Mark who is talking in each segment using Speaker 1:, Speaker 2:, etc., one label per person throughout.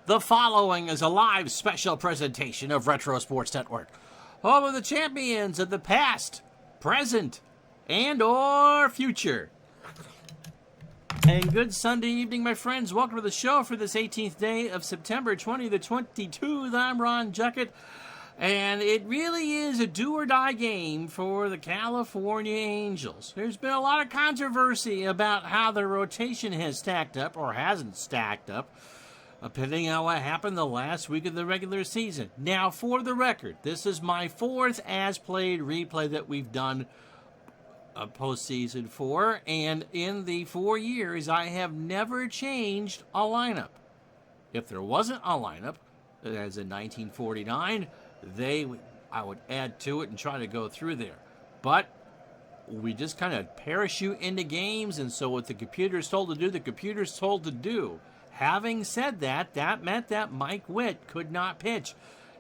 Speaker 1: The following is a live special presentation of Retro Sports Network, home of the champions of the past, present, and or future. And good Sunday evening, my friends. Welcome to the show for this 18th day of September 2022. I'm Ron Juckett, and it really is a do-or-die game for the California Angels. There's been a lot of controversy about how their rotation has stacked up or hasn't stacked up, depending on what happened the last week of the regular season. Now, for the record, this is my fourth as-played replay that we've done postseason for, and in the 4 years, I have never changed a lineup. If there wasn't a lineup, as in 1949, I would add to it and try to go through there. But we just kind of parachute into games, and so what the computer's told to do, the computer's told to do. Having said that, that meant that Mike Witt could not pitch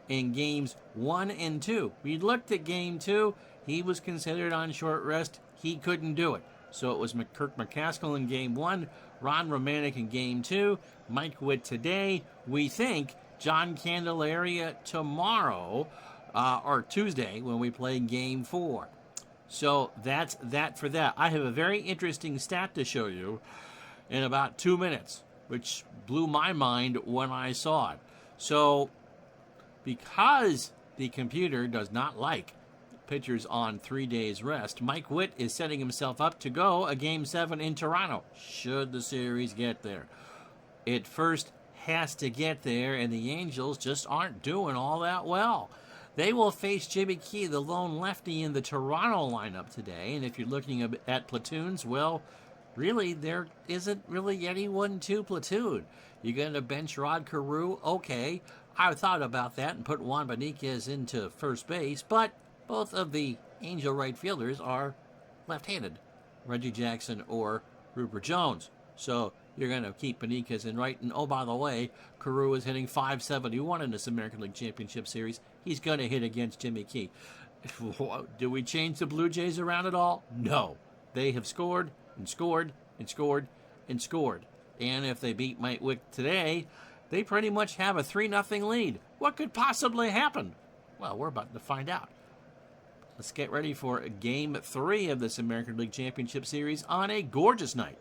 Speaker 1: in games 1 and 2. We looked at game 2. He was considered on short rest. He couldn't do it. So it was Kirk McCaskill in game 1, Ron Romanek in game 2, Mike Witt today. We think John Candelaria tomorrow, or Tuesday, when we play game 4. So that's that for that. I have a very interesting stat to show you in about 2 minutes, which blew my mind when I saw it. So, because the computer does not like pitchers on 3 days rest, Mike Witt is setting himself up to go a Game 7 in Toronto, should the series get there. It first has to get there, and the Angels just aren't doing all that well. They will face Jimmy Key, the lone lefty, in the Toronto lineup today, and if you're looking at platoons, well, really, there isn't really anyone to platoon. You're going to bench Rod Carew? Okay, I thought about that and put Juan Beniquez into first base, but both of the Angel right fielders are left-handed, Reggie Jackson or Rupert Jones. So you're going to keep Beniquez in right. And oh, by the way, Carew is hitting .571 in this American League Championship Series. He's going to hit against Jimmy Key. Do we change the Blue Jays around at all? No. They have scored and scored and scored and scored. And if they beat Mike Witt today, they pretty much have a 3-0 lead. What could possibly happen? Well, we're about to find out. Let's get ready for Game 3 of this American League Championship Series on a gorgeous night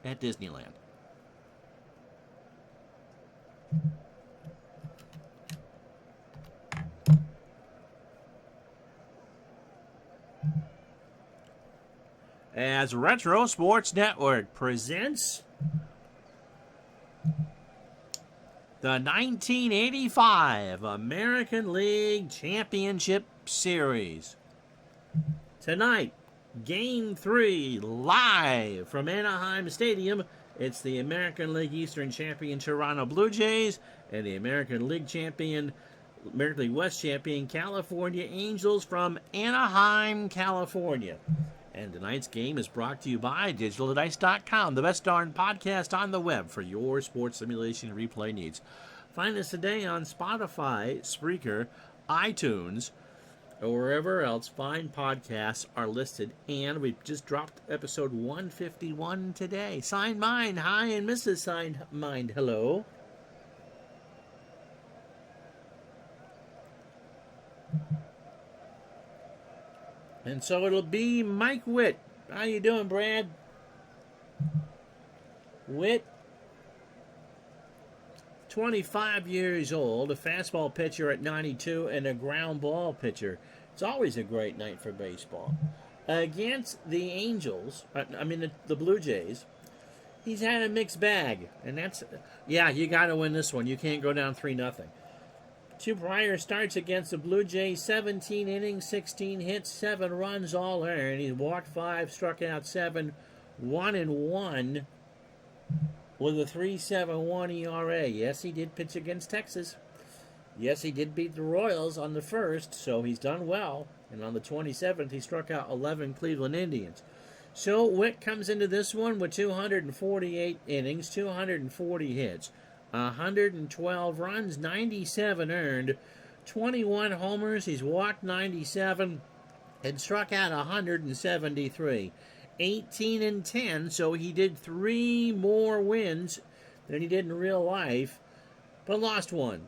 Speaker 1: at Disneyland. As Retro Sports Network presents the 1985 American League Championship Series. Tonight, Game 3, live from Anaheim Stadium. It's the American League Eastern champion Toronto Blue Jays and the American League West champion California Angels from Anaheim, California. And tonight's game is brought to you by DigitalDice.com, the best darn podcast on the web for your sports simulation replay needs. Find us today on Spotify, Spreaker, iTunes, or wherever else fine podcasts are listed. And we've just dropped episode 151 today. Signed Mind, hi, and Mrs. Signed Mind, hello. And so it'll be Mike Witt. How you doing, Brad? Witt, 25 years old, a fastball pitcher at 92, and a ground ball pitcher. It's always a great night for baseball. Against the Angels, the Blue Jays, he's had a mixed bag. And that's, you got to win this one. You can't go down 3-0. 2 prior starts against the Blue Jays, 17 innings, 16 hits, 7 runs, all earned. He walked 5, struck out 7, 1-1 with a 3.71 ERA. Yes, he did pitch against Texas. Yes, he did beat the Royals on the 1st, so he's done well. And on the 27th, he struck out 11 Cleveland Indians. So Witt comes into this one with 248 innings, 240 hits, 112 runs, 97 earned, 21 homers. He's walked 97 and struck out 173. 18-10, so he did 3 more wins than he did in real life. but lost one.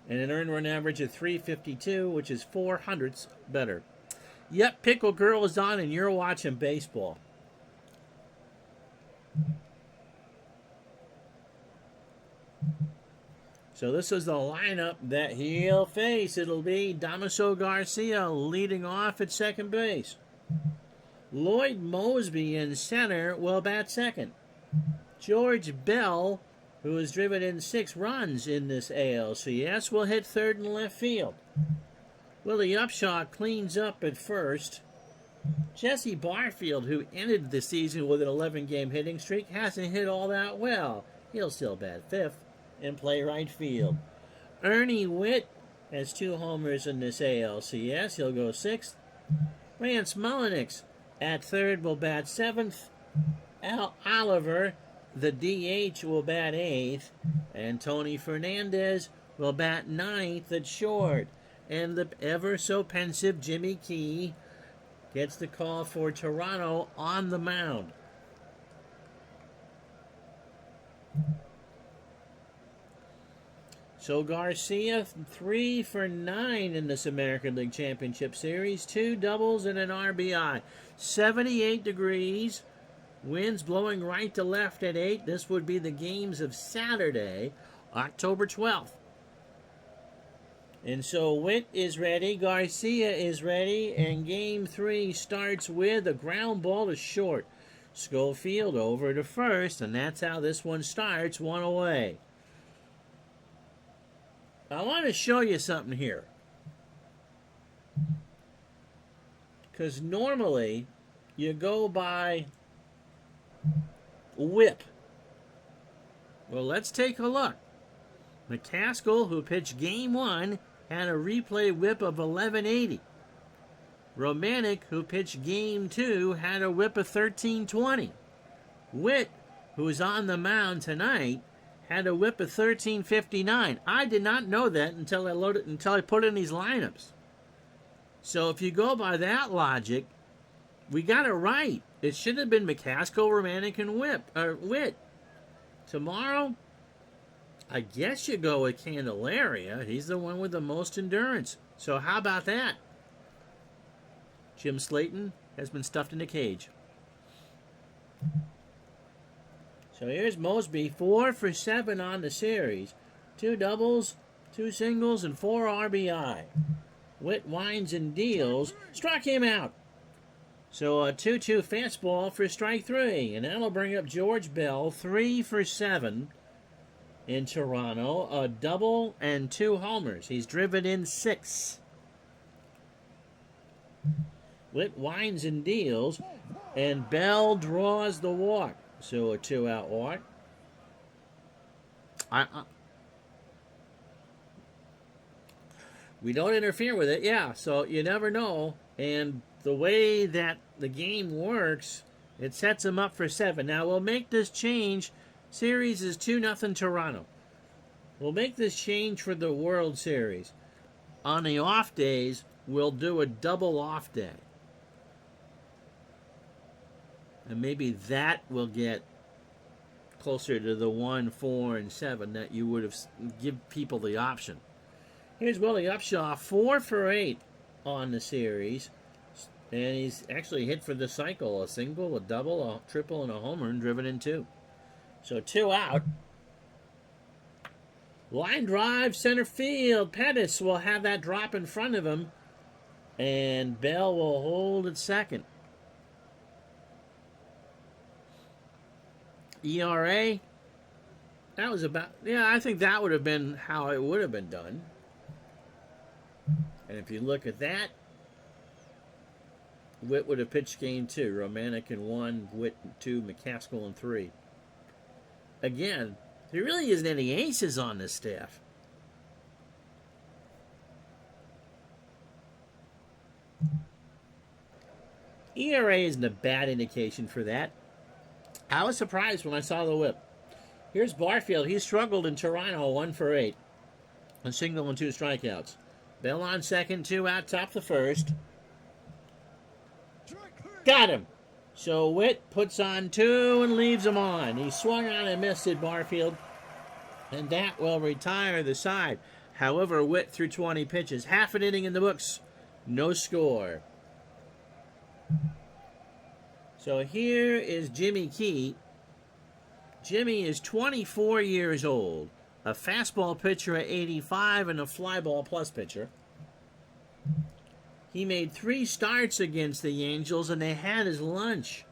Speaker 1: And an earned run average of 352, which is 400ths better. Yep, Pickle Girl is on, and you're watching baseball. So this is the lineup that he'll face. It'll be Damaso Garcia leading off at second base. Lloyd Mosby in center will bat second. George Bell, who has driven in 6 runs in this ALCS, will hit third and left field. Willie Upshaw cleans up at first. Jesse Barfield, who ended the season with an 11-game hitting streak, hasn't hit all that well. He'll still bat fifth and play right field. Ernie Witt has 2 homers in this ALCS. He'll go sixth. Rance Mullenix at third will bat seventh. Al Oliver, the DH, will bat eighth. And Tony Fernandez will bat ninth at short. And the ever-so-pensive Jimmy Key gets the call for Toronto on the mound. So Garcia, 3 for 9 in this American League Championship Series. 2 doubles and an RBI. 78 degrees. Winds blowing right to left at 8. This would be the games of Saturday, October 12th. And so Witt is ready, Garcia is ready, and Game 3 starts with a ground ball to short. Schofield over to first, and that's how this one starts, 1 away. I want to show you something here. Because normally you go by whip. Well, let's take a look. McCaskill, who pitched Game 1, had a replay whip of 1180. Romanek, who pitched Game 2, had a whip of 1320. Witt, who is on the mound tonight, had a whip of 1359. I did not know that until I put in these lineups. So if you go by that logic, we got it right. It should have been McCaskill, Romanek, and Witt. Tomorrow, I guess you go with Candelaria. He's the one with the most endurance. So how about that? Jim Slayton has been stuffed in a cage. So here's Mosby, 4 for 7 on the series. 2 doubles, 2 singles, and 4 RBI. Witt winds and deals. Struck him out. So a 2-2 fastball for strike 3. And that'll bring up George Bell, 3 for 7 in Toronto. A double and 2 homers. He's driven in 6. Witt winds and deals. And Bell draws the walk. So a 2-out walk. We don't interfere with it, yeah, so you never know. And the way that the game works, it sets them up for 7. Now, we'll make this change. Series is 2-0 Toronto. We'll make this change for the World Series. On the off days, we'll do a double off day. And maybe that will get closer to the 1, 4, and 7 that you would have give people the option. Here's Willie Upshaw, 4 for 8 on the series. And he's actually hit for the cycle. A single, a double, a triple, and a homer, and driven in 2. So 2 out. Line drive, center field. Pettis will have that drop in front of him. And Bell will hold at second. ERA, that was about, yeah, I think that would have been how it would have been done. And if you look at that, Witt would have pitched Game 2. Romanek in 1, Witt in 2, McCaskill in 3. Again, there really isn't any aces on this staff. ERA isn't a bad indication for that. I was surprised when I saw the whip. Here's Barfield. He struggled in Toronto, 1 for 8. A single and 2 strikeouts. Bell on second, 2 out, top the first. Got him. So Witt puts on 2 and leaves him on. He swung on and missed at Barfield. And that will retire the side. However, Witt threw 20 pitches. Half an inning in the books. No score. So here is Jimmy Key. Jimmy is 24 years old. A fastball pitcher at 85 and a flyball plus pitcher. He made 3 starts against the Angels, and they had his lunch.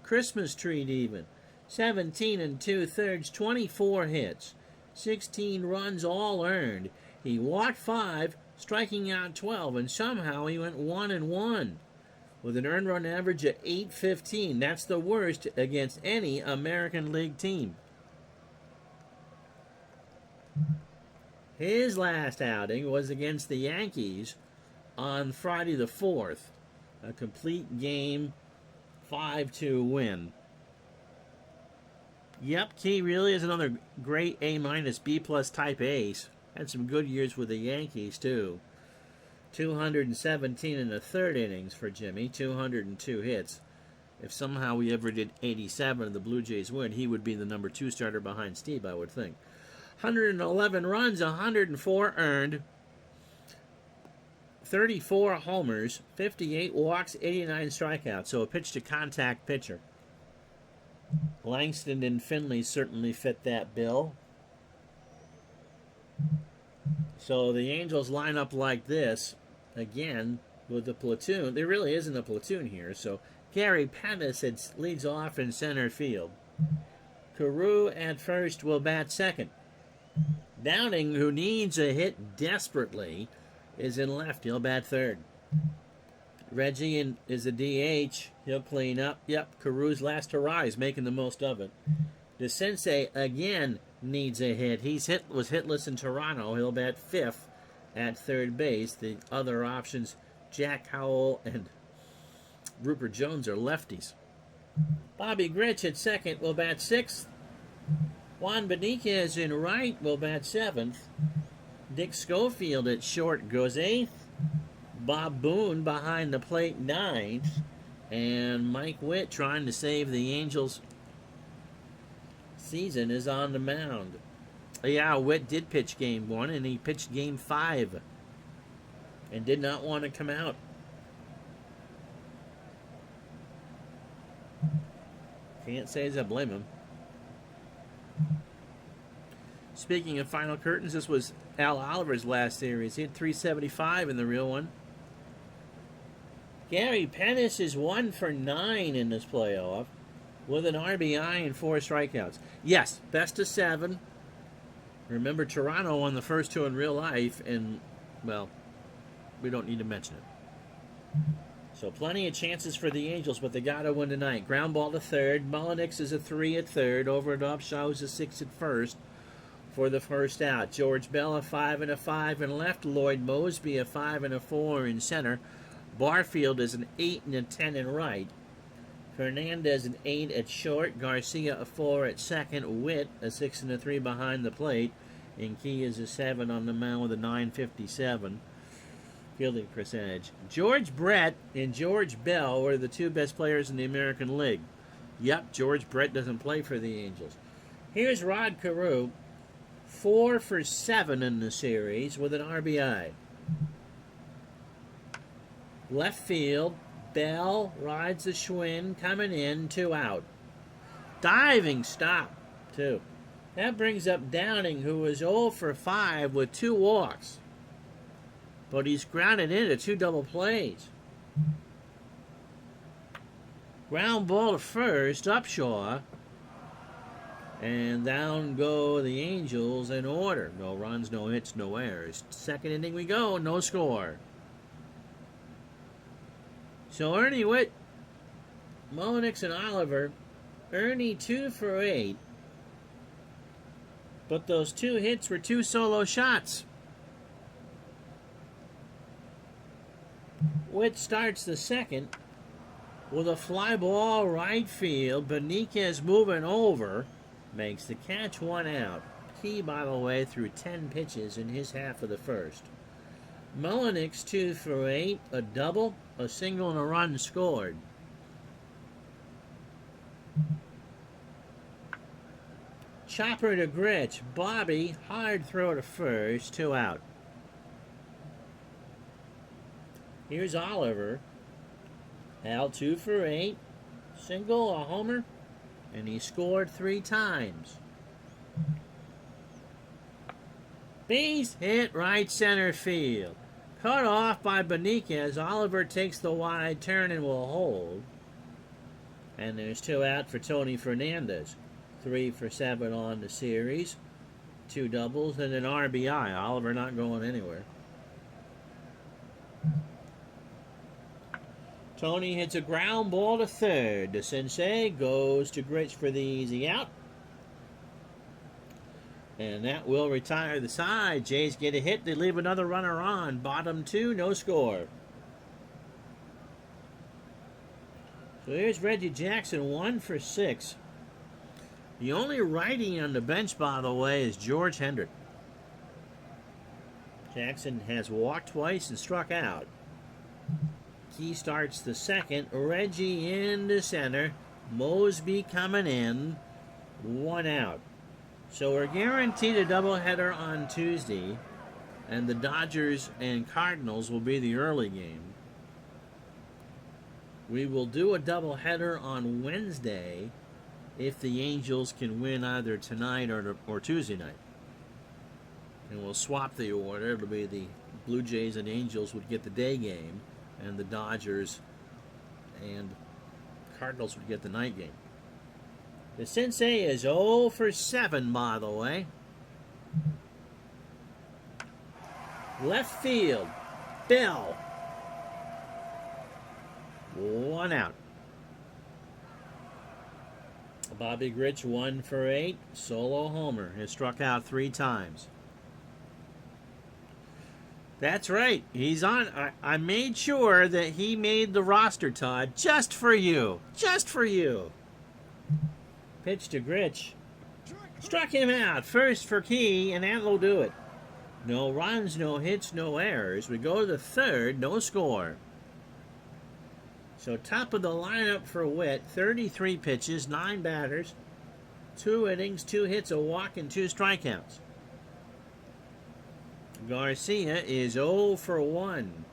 Speaker 1: Christmas treat even. 17 2/3, 24 hits. 16 runs all earned. He walked 5, striking out 12, and somehow he went 1-1 with an earned run average of 815. That's the worst against any American League team. His last outing was against the Yankees on Friday the 4th. A complete game, 5-2 win. Yep, Key really is another great A-, B+ type ace. Had some good years with the Yankees, too. 217 in the 3rd innings for Jimmy, 202 hits. If somehow we ever did 87 and the Blue Jays win, he would be the number 2 starter behind Steve, I would think. 111 runs, 104 earned, 34 homers, 58 walks, 89 strikeouts. So a pitch-to-contact pitcher. Langston and Finley certainly fit that bill. So the Angels line up like this, again, with the platoon. There really isn't a platoon here, so Gary Pettis leads off in center field. Carew at first will bat second. Downing, who needs a hit desperately, is in left. He'll bat third. Reggie is a DH. He'll clean up. Yep, Carew's last hurrah. He's making the most of it. DeCinces again needs a hit. Was hitless in Toronto. He'll bat fifth at third base. The other options, Jack Howell and Rupert Jones, are lefties. Bobby Grich at second will bat sixth. Juan Beniquez in right will bat seventh. Dick Schofield at short goes eighth. Bob Boone behind the plate ninth. And Mike Witt, trying to save the Angels' season, is on the mound. Yeah, Witt did pitch game 1, and he pitched game 5 and did not want to come out. Can't say as I blame him. Speaking of final curtains, this was Al Oliver's last series. He had 375 in the real one. Gary Pettis is 1 for 9 in this playoff with an RBI and 4 strikeouts. Yes, best of 7. Remember, Toronto won the first 2 in real life, and, well, we don't need to mention it. So plenty of chances for the Angels, but they got to win tonight. Ground ball to third. Mullenix is a 3 at third. Over and Upshaw is a 6 at first for the first out. George Bell a 5 and a 5 in left. Lloyd Mosby a 5 and a 4 in center. Barfield is an 8 and a 10 in right. Fernandez an 8 at short. Garcia a 4 at second. Witt a 6 and a 3 behind the plate. And Key is a 7 on the mound with a 957 fielding percentage. George Brett and George Bell were the 2 best players in the American League. Yep, George Brett doesn't play for the Angels. Here's Rod Carew, 4 for 7 in the series with an RBI. Left field, Bell rides the Schwinn, coming in, 2 out. Diving stop, too. That brings up Downing, who was 0 for 5 with 2 walks. But he's grounded into 2 double plays. Ground ball to first, Upshaw. And down go the Angels in order. No runs, no hits, no errors. Second inning we go, no score. So Ernie Witt, Mullenix, and Oliver. Ernie 2 for 8. But those 2 hits were 2 solo shots. Witt starts the second with a fly ball right field. Beniquez moving over. Makes the catch, 1 out. Key, by the way, threw 10 pitches in his half of the first. Mullenix 2 for 8, a double, a single, and a run scored. Chopper to Gritch. Bobby, hard throw to first, 2 out. Here's Oliver. Al 2 for 8. Single, a homer, and he scored 3 times. Base hit right center field. Cut off by Beniquez. Oliver takes the wide turn and will hold. And there's 2 out for Tony Fernandez. 3 for 7 on the series. 2 doubles and an RBI. Oliver not going anywhere. Tony hits a ground ball to third. The Sensei goes to Gritch for the easy out. And that will retire the side. Jays get a hit. They leave another runner on. Bottom 2, no score. So here's Reggie Jackson, 1 for 6. The only righty on the bench, by the way, is George Hendrick. Jackson has walked twice and struck out. He starts the second. Reggie in the center. Mosby coming in. 1 out. So we're guaranteed a doubleheader on Tuesday. And the Dodgers and Cardinals will be the early game. We will do a doubleheader on Wednesday if the Angels can win either tonight or Tuesday night. And we'll swap the order. It'll be the Blue Jays and Angels would get the day game, and the Dodgers and Cardinals would get the night game. The Sensei is 0 for 7, by the way. Left field, Bell. 1 out. Bobby Gritch, 1 for 8. Solo homer. Has struck out 3 times. That's right. He's on. I made sure that he made the roster, Todd, just for you. Just for you. Pitch to Gritch. Struck him out. First for Key, and that will do it. No runs, no hits, no errors. We go to the third, no score. So top of the lineup for Witt, 33 pitches, 9 batters, 2 innings, 2 hits, a walk, and 2 strikeouts. Garcia is 0 for 1.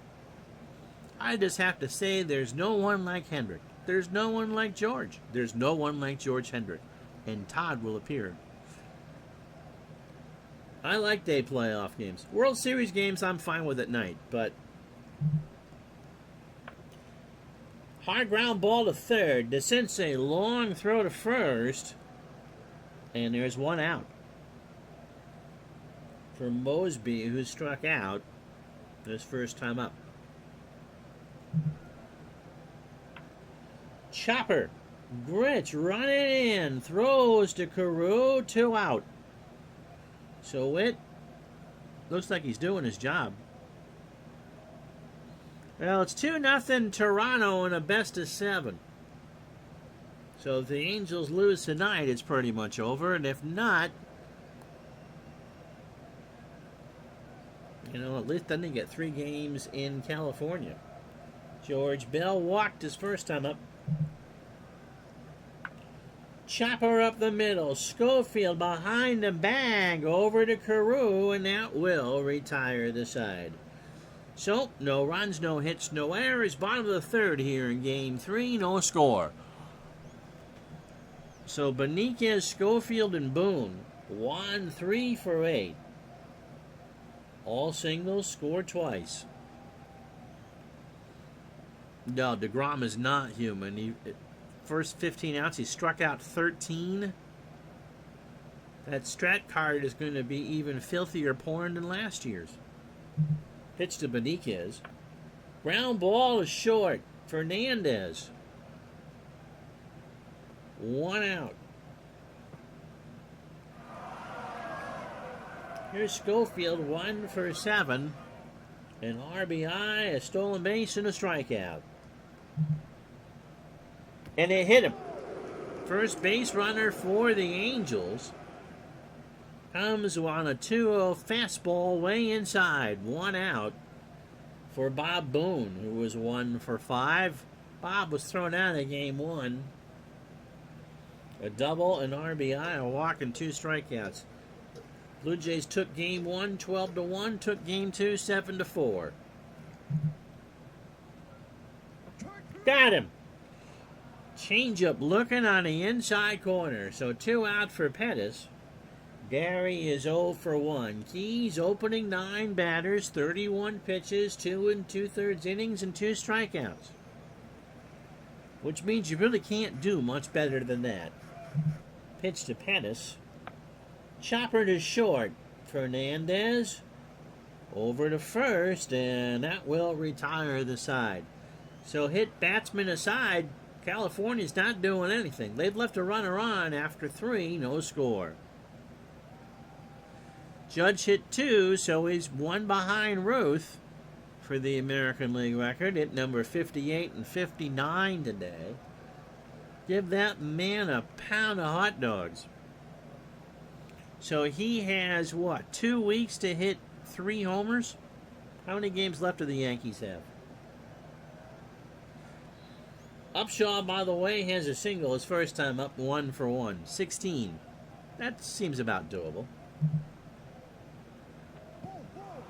Speaker 1: I just have to say there's no one like Hendrick. There's no one like George. There's no one like George Hendrick. And Todd will appear. I like day playoff games. World Series games I'm fine with at night, but high ground ball to third. The Sensei long throw to first. And there's 1 out for Mosby, who struck out his first time up. Chopper. Gritch running in. Throws to Carew. 2 out. So Witt looks like he's doing his job. Well, it's 2-0 Toronto in a best of 7. So if the Angels lose tonight, it's pretty much over. And if not, at least then they get 3 games in California. George Bell walked his first time up. Chopper up the middle. Schofield behind the bag. Over to Carew, and that will retire the side. So, no runs, no hits, no errors. Bottom of the third here in Game 3. No score. So, Beniquez, Schofield, and Boone. 3 for 8. All singles, scored twice. No, DeGrom is not human. First 15 outs, he struck out 13. That strat card is going to be even filthier porn than last year's. Pitch to Beniquez. Ground ball is short. Fernandez. 1 out. Here's Schofield, 1 for 7. An RBI, a stolen base, and a strikeout. And they hit him. First base runner for the Angels comes on a 2-0 fastball way inside. 1 out for Bob Boone, who was 1 for 5. Bob was thrown out of Game 1. A double, an RBI, a walk, and 2 strikeouts. Blue Jays took game 1, 12-1. Took game 2, 7-4. Got him. Changeup looking on the inside corner. So 2 out for Pettis. Gary is 0 for 1. Keys opening 9 batters, 31 pitches, 2 2/3 innings, and 2 strikeouts. Which means you really can't do much better than that. Pitch to Pettis. Chopper to short. Fernandez over to first, and that will retire the side. So hit batsman aside, California's not doing anything. They've left a runner on after 3, no score. Judge hit 2, so he's 1 behind Ruth for the American League record at number 58 and 59 today. Give that man a pound of hot dogs. So he has, 2 weeks to hit 3 homers? How many games left do the Yankees have? Upshaw, by the way, has a single his first time up, 1 for 1. 16. That seems about doable.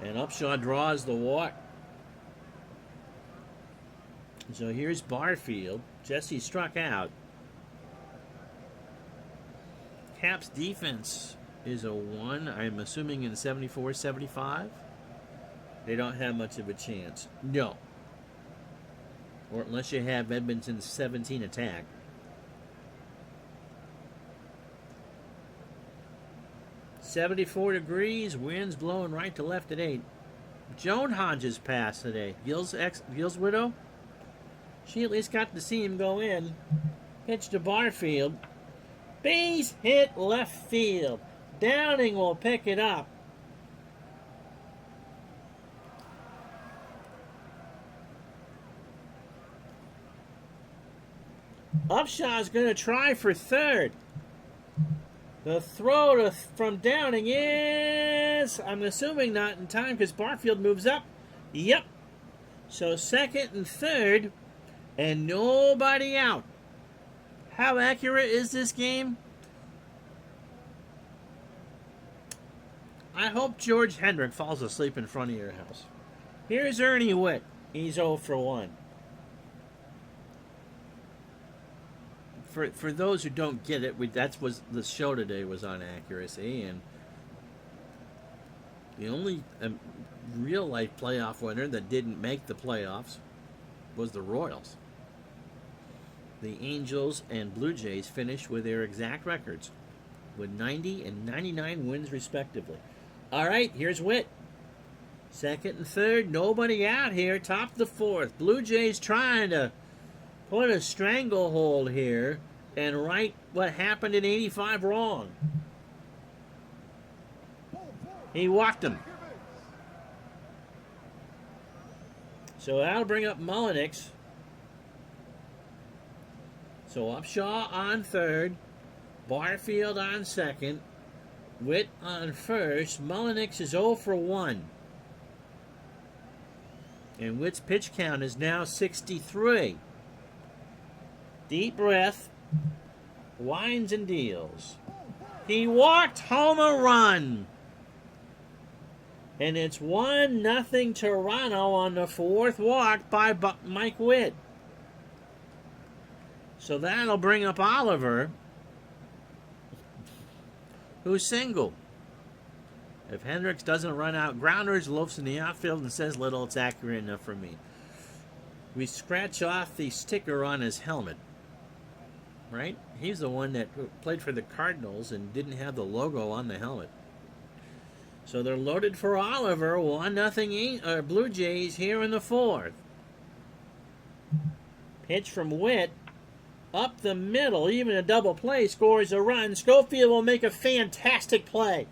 Speaker 1: And Upshaw draws the walk. So here's Barfield. Jesse struck out. Caps defense is a 1. I'm assuming in 74-75. They don't have much of a chance. No. Or unless you have Edmonton's 17 attack. .74 degrees, winds blowing right to left at 8. Joan Hodges passed today. Gil's widow. She at least got to see him go in. Pitch to Barfield. Base hit left field. Downing will pick it up. Upshaw's going to try for third. The throw from Downing is, I'm assuming, not in time because Barfield moves up. Yep. So second and third, and nobody out. How accurate is this game? I hope George Hendrick falls asleep in front of your house. Here's Ernie Witt. He's 0 for 1. For those who don't get it, that's was the show today was on accuracy, and the only real life playoff winner that didn't make the playoffs was the Royals. The Angels and Blue Jays finished with their exact records, with 90 and 99 wins respectively. All right, here's Witt. Second and third, nobody out here. Top of the 4th. Blue Jays trying to put a stranglehold here and right what happened in 85 wrong. He walked him. So that'll bring up Mullenix. So Upshaw on third, Barfield on second, Witt on first. Mullenix is 0 for 1. And Witt's pitch count is now 63. Deep breath. Winds and deals. He walked home a run. And it's 1-0 Toronto on the 4th walk by Mike Witt. So that'll bring up Oliver, who's single. If Hendricks doesn't run out grounders, loafs in the outfield, and says little, it's accurate enough for me. We scratch off the sticker on his helmet. Right? He's the one that played for the Cardinals and didn't have the logo on the helmet. So they're loaded for Oliver. 1-0 Blue Jays here in the 4th. Pitch from Witt. Up the middle. Even a double play scores a run. Schofield will make a fantastic play.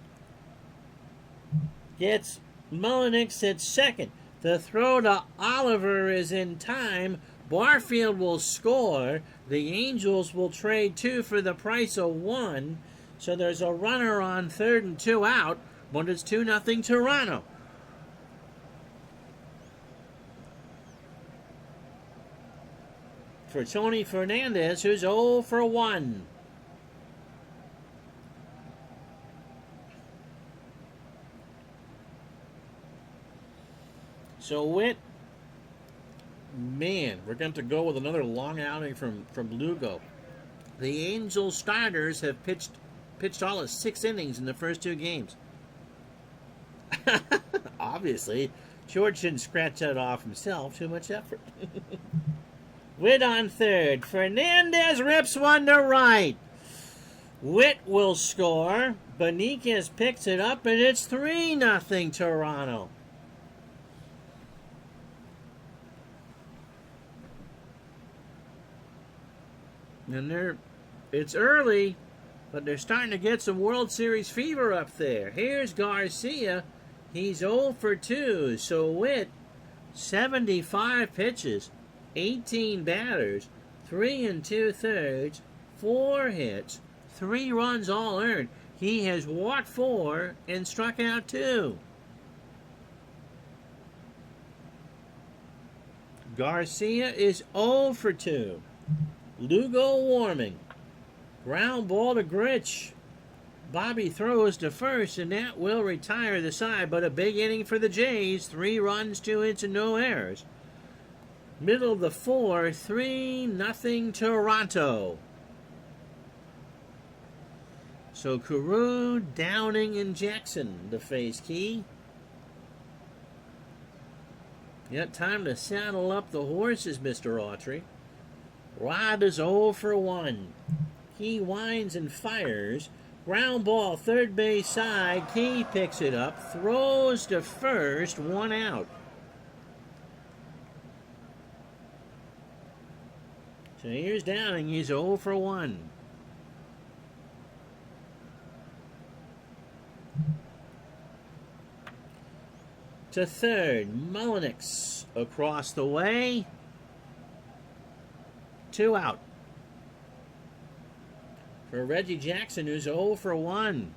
Speaker 1: Gets Mullenix at second. The throw to Oliver is in time. Barfield will score. The Angels will trade 2 for the price of 1. So there's a runner on third and 2 out. But it's 2-0 Toronto. For Tony Fernandez, who's 0 for 1. So Witt, man, we're going to go with another long outing from Lugo. The Angels starters have pitched all of 6 innings in the first 2 games. Obviously, George shouldn't scratch that off himself. Too much effort. Witt on third. Fernandez rips one to right. Witt will score. Beniquez picks it up, and it's 3-0 Toronto. And it's early, but they're starting to get some World Series fever up there. Here's Garcia. He's 0 for 2. So Witt, 75 pitches, 18 batters, 3 2/3, 4 hits, 3 runs all earned. He has walked 4 and struck out 2. Garcia is 0 for 2. Lugo warming. Ground ball to Grich. Bobby throws to first, and that will retire the side. But a big inning for the Jays. 3 runs, 2 hits, and no errors. Middle of the 4th, 3-0 Toronto. So Carew, Downing, and Jackson to face Key. Yet time to saddle up the horses, Mr. Autry. Rod is 0 for 1. Key winds and fires. Ground ball, third base side. Key picks it up, throws to first, 1 out. So here's Downing. He's 0 for 1. To third, Mullenix across the way. 2 out. For Reggie Jackson, who's 0 for 1.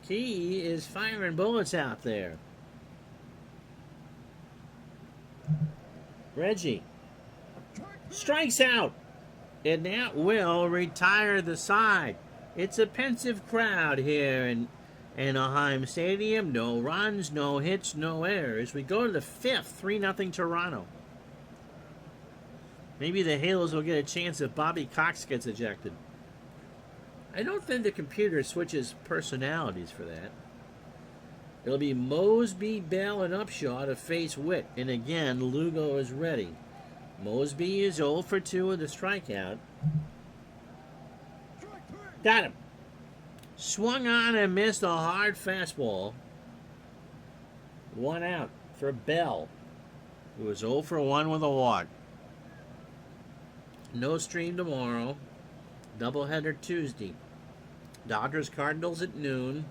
Speaker 1: Key is firing bullets out there. Reggie strikes out, and that will retire the side. It's a pensive crowd here in Anaheim Stadium. No runs, no hits, no errors. We go to the 5th, 3-0 Toronto. Maybe the Halos will get a chance if Bobby Cox gets ejected. I don't think the computer switches personalities for that. It'll be Mosby, Bell, and Upshaw to face Witt. And again, Lugo is ready. Mosby is 0 for 2 with a strikeout. Got him. Swung on and missed a hard fastball. 1 out for Bell, who was 0 for 1 with a walk. No stream tomorrow. Doubleheader Tuesday. Dodgers Cardinals at noon.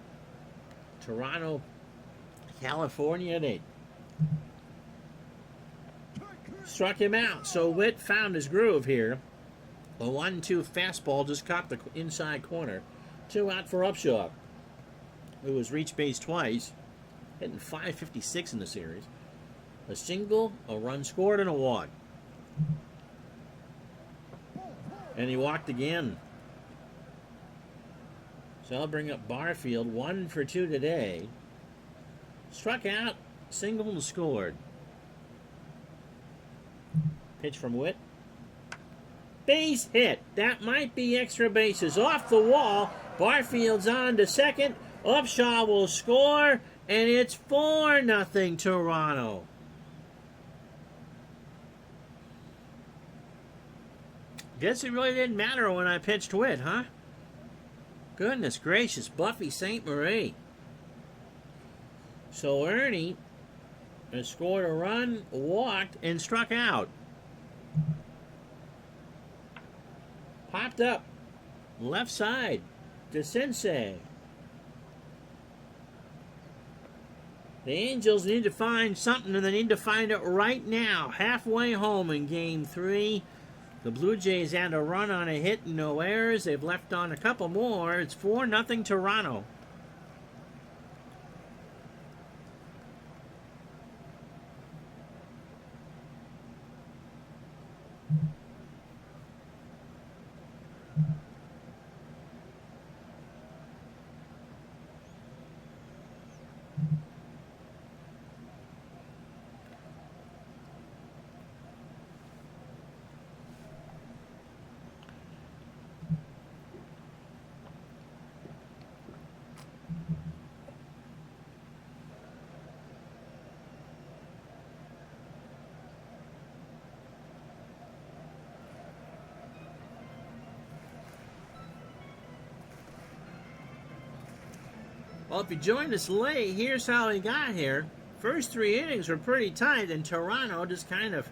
Speaker 1: Toronto, California at 8. Struck him out. So Witt found his groove here. A 1-2 fastball just caught the inside corner. 2 out for Upshaw, who was reached base twice, hitting .556 in the series. A single, a run scored, and a walk. And he walked again. So I'll bring up Barfield, 1 for 2 today. Struck out, single, and scored. Pitch from Witt. Base hit. That might be extra bases. Off the wall. Barfield's on to second. Upshaw will score, and it's 4-0 Toronto. Guess it really didn't matter when I pitched Witt, huh? Goodness gracious, Buffy St. Marie. So Ernie has scored a run, walked, and struck out. Popped up. Left side to Sensei. The Angels need to find something, and they need to find it right now. Halfway home in Game 3. The Blue Jays had a run on a hit and no errors. They've left on a couple more. It's 4-0 Toronto. Well, if you joined us late, here's how he got here. First 3 innings were pretty tight, and Toronto just kind of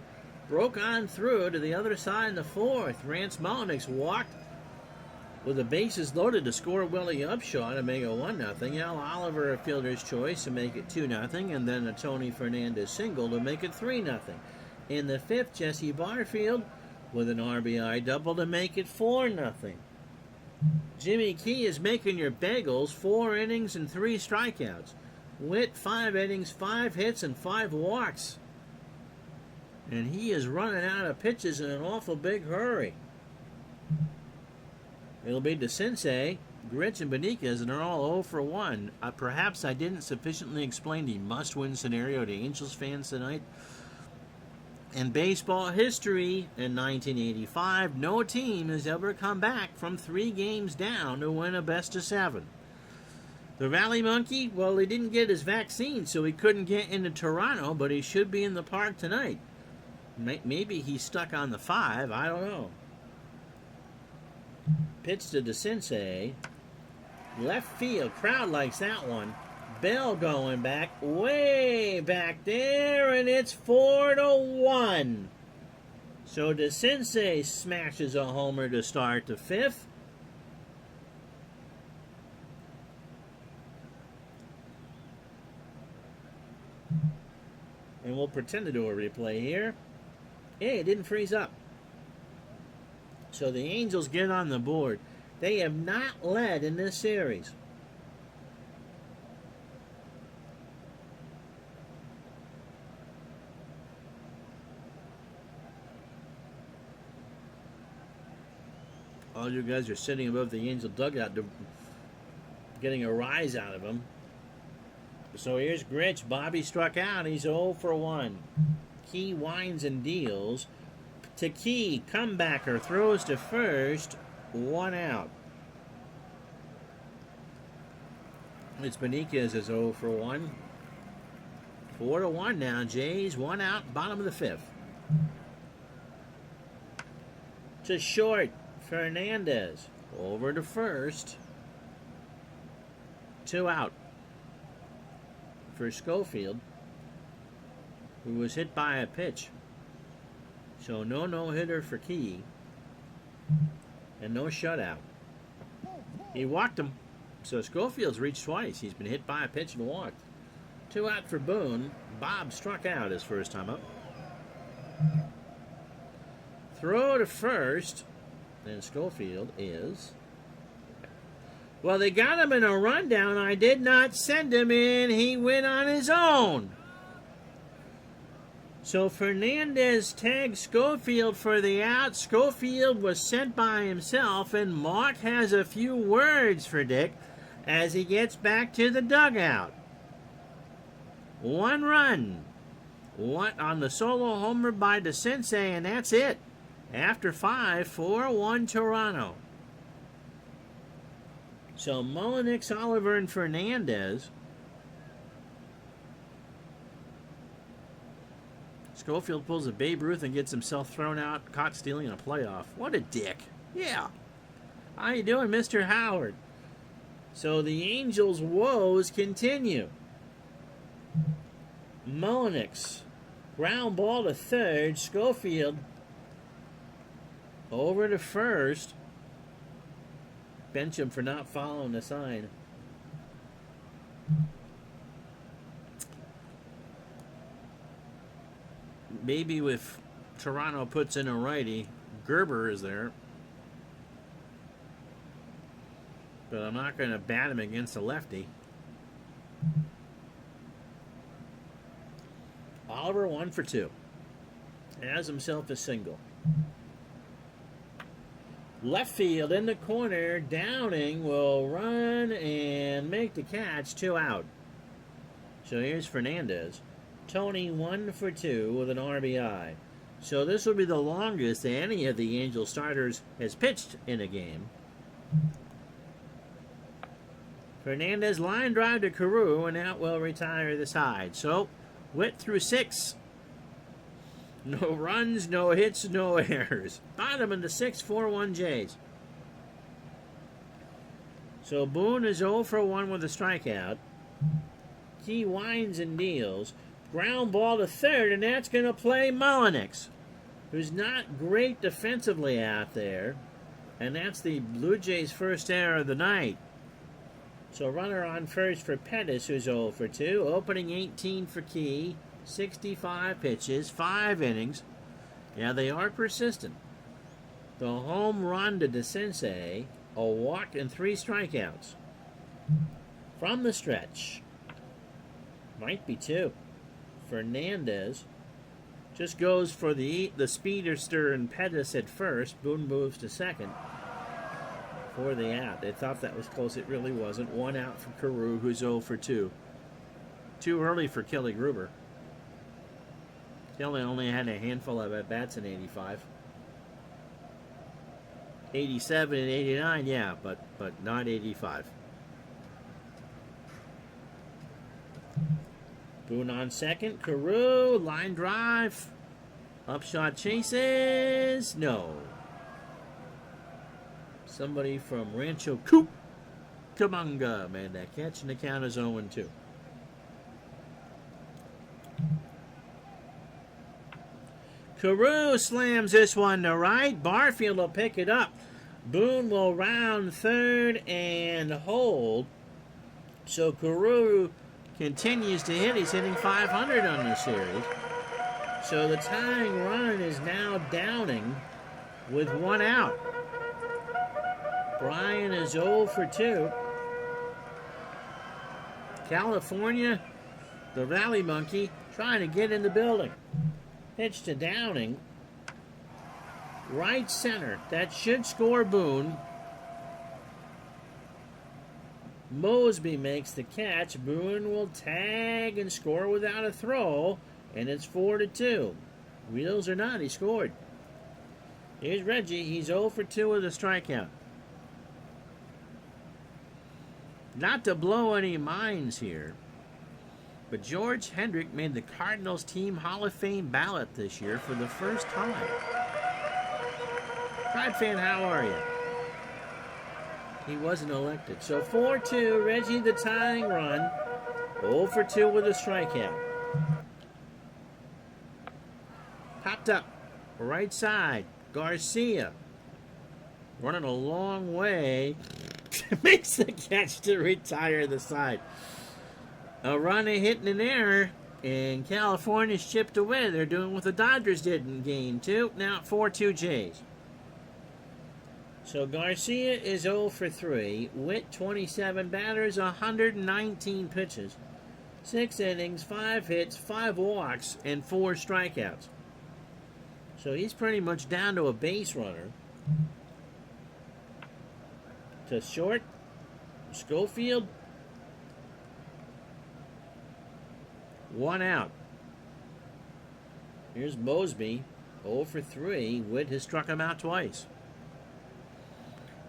Speaker 1: broke on through to the other side in the 4th. Rance Mulliniks walked with the bases loaded to score Willie Upshaw to make it 1-0. Al Oliver a fielder's choice to make it 2-0, and then a Tony Fernandez single to make it 3-0. In the 5th, Jesse Barfield with an RBI double to make it 4-0. Jimmy Key is making your bagels. 4 innings and 3 strikeouts. Witt, 5 innings, 5 hits, and 5 walks. And he is running out of pitches in an awful big hurry. It'll be DeCinces, Gritch, and Beniquez, and they're all 0 for 1. Perhaps I didn't sufficiently explain the must-win scenario to Angels fans tonight. In baseball history, in 1985, no team has ever come back from 3 games down to win a best-of-7. The Rally Monkey, well, he didn't get his vaccine, so he couldn't get into Toronto, but he should be in the park tonight. Maybe he's stuck on the 5, I don't know. Pitch to DeCinces. Left field, crowd likes that one. Bell going back, way back there, and it's 4-1. So DeCinces smashes a homer to start the 5th. And we'll pretend to do a replay here. Hey, it didn't freeze up. So the Angels get on the board. They have not led in this series. All you guys are sitting above the Angel dugout getting a rise out of them. So here's Gritch. Bobby struck out. He's 0 for 1. Key winds and deals. To Key, comebacker, throws to first. 1 out. It's Beniquez is 0 for 1. 4-1 now. Jays, 1 out, bottom of the 5th. To short. Fernandez over to first. 2 out for Schofield, who was hit by a pitch. So no hitter for Key and no shutout. He walked him. So Schofield's reached twice. He's been hit by a pitch and walked. 2 out for Boone. Bob struck out his first time up. Throw to first. And Schofield is... Well, they got him in a rundown. I did not send him in. He went on his own. So Fernandez tagged Schofield for the out. Schofield was sent by himself, and Mark has a few words for Dick as he gets back to the dugout. 1 run. 1 on the solo homer by DeCinces, and that's it. After 5, 4-1 Toronto. So Mulliniks, Oliver, and Fernandez. Schofield pulls a Babe Ruth and gets himself thrown out, caught stealing a playoff. What a dick. Yeah. How you doing, Mr. Howard? So the Angels' woes continue. Mulliniks, ground ball to third. Schofield over to first. Bench him for not following the sign. Maybe if Toronto puts in a righty, Gerber is there. But I'm not going to bat him against a lefty. Oliver 1 for 2. Has himself a single. Left field in the corner. Downing will run and make the catch. 2 out. So here's Fernandez. Tony 1 for 2 with an RBI. So this will be the longest any of the Angel starters has pitched in a game. Fernandez line drive to Carew, and that will retire the side. So Witt through 6. No runs, no hits, no errors. Bottom of the 6th, 4-1 Jays.
Speaker 2: So Boone is 0 for 1 with a strikeout. He winds and deals. Ground ball to third, and that's going to play Mullenix, who's not great defensively out there. And that's the Blue Jays' first error of the night. So runner on first for Pettis, who's 0 for 2. Opening 18 for Key. 65 pitches, 5 innings. Yeah, they are persistent. The home run to DeCinces, a walk and 3 strikeouts. From the stretch. Might be 2. Fernandez just goes for the speedster and Pettis at first. Boone moves to second for the out. They thought that was close. It really wasn't. 1 out for Carew, who's 0 for 2. Too early for Kelly Gruber. Kelly only had a handful of at-bats in 85. 87 and 89, yeah, but not 85. Boone on second. Carew, line drive. Upshot chases. No. Somebody from Rancho Cucamonga made that catch, and the count is 0-2. Carew slams this one to right. Barfield will pick it up. Boone will round third and hold. So Carew continues to hit. He's hitting 500 on this series. So the tying run is now Downing with 1 out. Bryan is 0 for 2. California, the Rally Monkey, trying to get in the building. Pitch to Downing. Right center. That should score Boone. Mosby makes the catch. Boone will tag and score without a throw. And it's 4-2. Wheels or not, he scored. Here's Reggie. He's 0 for 2 with a strikeout. Not to blow any minds here, but George Hendrick made the Cardinals Team Hall of Fame ballot this year for the first time. Pride fan, how are you? He wasn't elected. So 4-2, Reggie the tying run. 0 for 2 with a strikeout. Popped up, right side, Garcia. Running a long way. Makes the catch to retire the side. A run, a hit, and an error, and California's chipped away. They're doing what the Dodgers did in Game 2. Now 4-2 Jays. So Garcia is 0 for 3. Witt, 27 batters, 119 pitches. 6 innings, 5 hits, 5 walks, and 4 strikeouts. So he's pretty much down to a base runner. To short, Schofield. 1 out. Here's Mosby, 0 for 3. Witt has struck him out twice.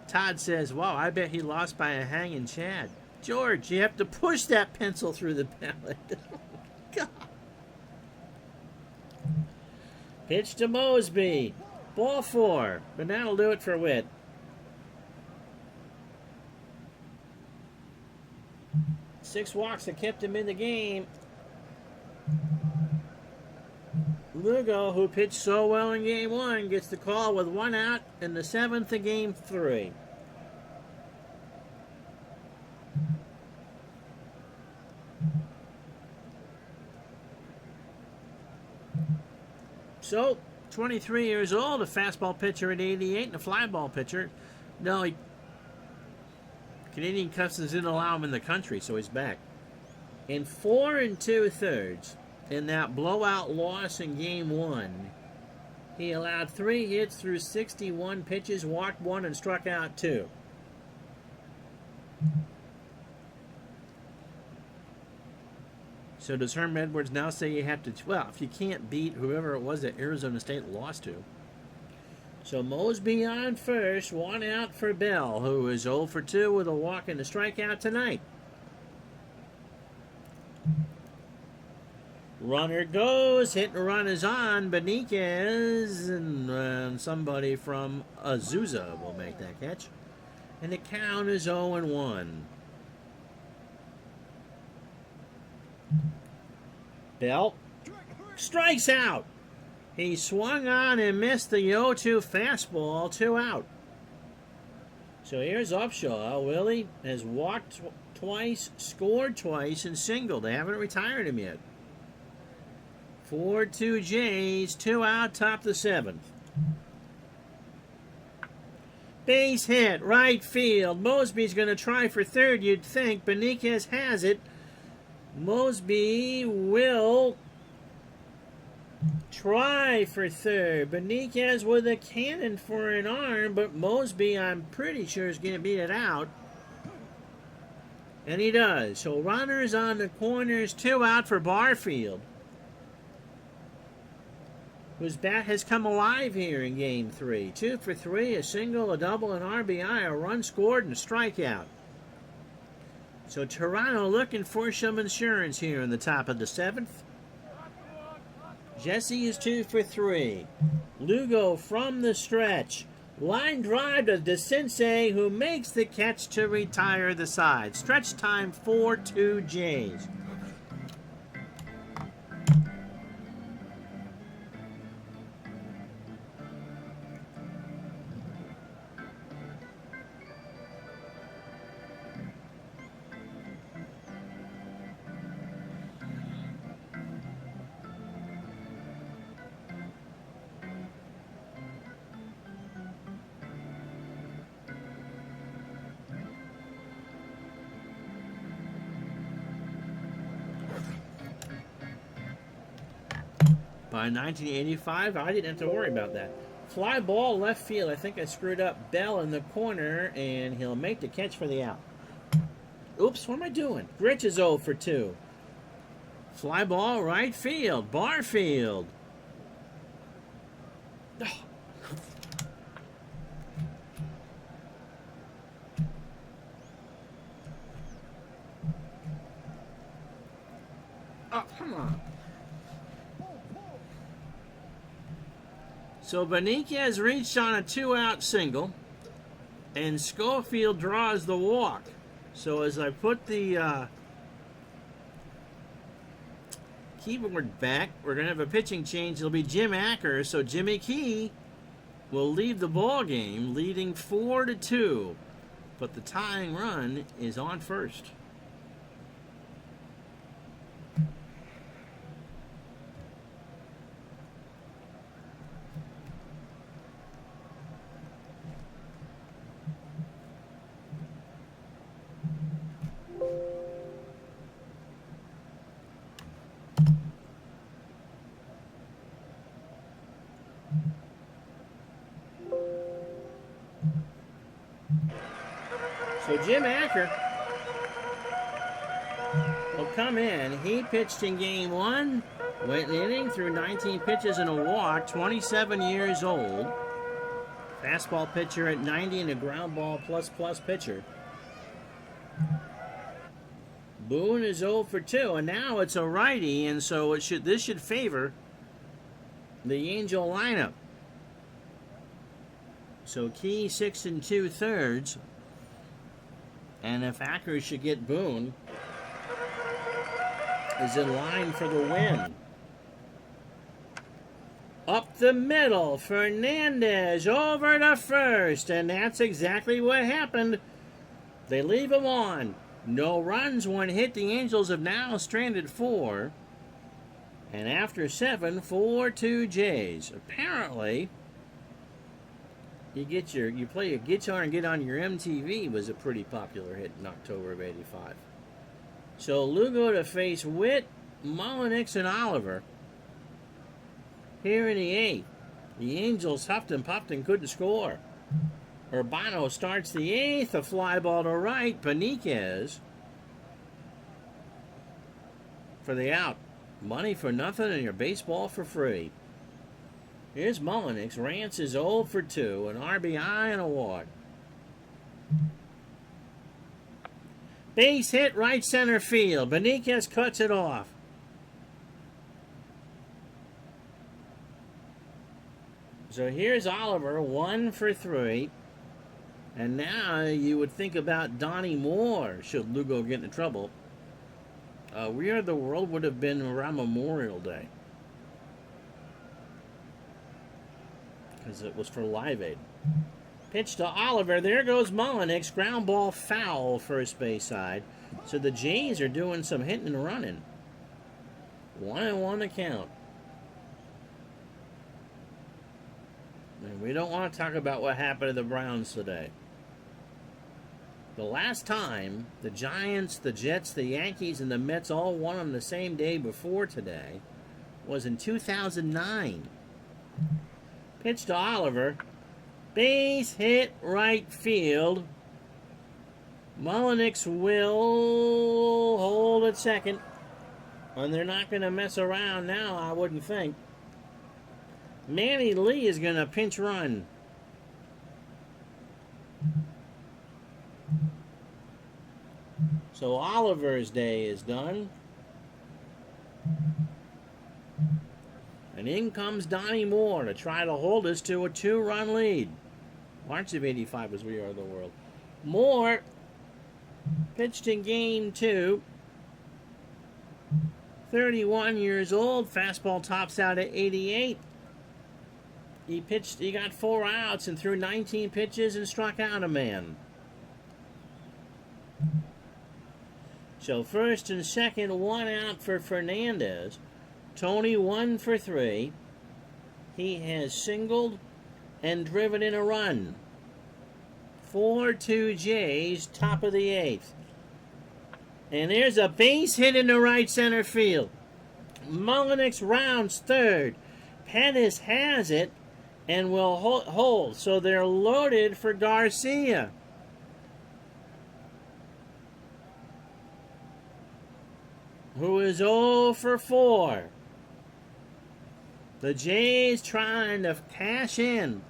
Speaker 2: Todd says, wow, I bet he lost by a hanging chad. George, you have to push that pencil through the ballot. God. Pitch to Mosby. Ball 4. But that'll do it for Witt. Six walks that kept him in the game. Lugo, who pitched so well in Game 1, gets the call with 1 out in the 7th of Game 3. So, 23 years old, a fastball pitcher at 88 and a fly ball pitcher. No, Canadian Customs didn't allow him in the country, so he's back. In 4 2/3, in that blowout loss in Game 1, he allowed 3 hits through 61 pitches, walked 1, and struck out 2. So does Herm Edwards now say you have to, well, if you can't beat whoever it was that Arizona State lost to. So Mosby on first, 1 out for Bell, who is 0 for 2 with a walk and a strikeout tonight. Runner goes, hit and run is on. Beniquez and somebody from Azusa will make that catch. And the count is 0-1. Bell strikes out. He swung on and missed the 0-2 fastball, 2 out. So here's Upshaw. Willie has walked twice, scored twice, and singled. They haven't retired him yet. 4-2 Jays, 2 out, top the 7th. Base hit, right field. Mosby's going to try for third, you'd think. Beniquez has it. Mosby will try for third. Beniquez with a cannon for an arm, but Mosby, I'm pretty sure, is going to beat it out. And he does. So runners on the corners, 2 out for Barfield, whose bat has come alive here in Game 3. 2 for 3, a single, a double, an RBI, a run scored, and a strikeout. So Toronto looking for some insurance here in the top of the 7th. Jesse is 2 for 3. Lugo from the stretch. Line drive to DeCinces, who makes the catch to retire the side. Stretch time 4-2 Jays. By 1985, I didn't have to worry about that. Fly ball left field. I think I screwed up. Bell in the corner, and he'll make the catch for the out. Oops, what am I doing? Rich is 0 for 2. Fly ball right field. Barfield. Oh. Oh, come on. So Beniquez reached on a 2-out single, and Schofield draws the walk. So as I put the keyboard back, we're going to have a pitching change. It'll be Jim Acker, so Jimmy Key will lead the ball game, leading 4-2. But the tying run is on first. So Jim Acker will come in. He pitched in Game 1, went an inning through 19 pitches and a walk, 27 years old. Fastball pitcher at 90 and a ground ball plus pitcher. Boone is 0 for 2, and now it's a righty, and so this should favor the Angel lineup. So Key 6 2/3. And if Acker should get Boone, is in line for the win. Up the middle, Fernandez over to first, and that's exactly what happened. They leave him on. No runs, 1 hit. The Angels have now stranded 4. And after 7, 4-2 Jays. Apparently, you play a guitar and get on your MTV was a pretty popular hit in October of '85. So Lugo to face Witt, Mullenix, and Oliver. Here in the 8th, the Angels huffed and puffed and couldn't score. Urbano starts the 8th, a fly ball to right. Beniquez for the out. Money for nothing and your baseball for free. Here's Mullenix. Rance is 0 for 2, an RBI and a walk. Base hit right center field. Beniquez cuts it off. So here's Oliver, 1 for 3. And now you would think about Donnie Moore should Lugo get into trouble. We Are the World would have been around Memorial Day. Because it was for Live Aid. Pitch to Oliver. There goes Mullenix. Ground ball foul first base side. So the Jays are doing some hitting and running. 1-1 to count. And we don't want to talk about what happened to the Browns today. The last time the Giants, the Jets, the Yankees, and the Mets all won on the same day before today was in 2009. Pitch to Oliver. Base hit right field. Mullenix will hold at second. And they're not going to mess around now, I wouldn't think. Manny Lee is going to pinch run. So Oliver's day is done. And in comes Donnie Moore to try to hold us to a 2-run lead. March of '85 was We Are the World. Moore pitched in game 2. 31 years old. Fastball tops out at 88. He got 4 outs and threw 19 pitches and struck out a man. So first and second, 1 out for Fernandez. Tony 1 for 3. He has singled and driven in a run. 4-2 Jays, top of the 8th. And there's a base hit in the right center field. Mullenix rounds third. Pettis has it and will hold. So they're loaded for Garcia. Who is 0 for 4. The Jays trying to cash in.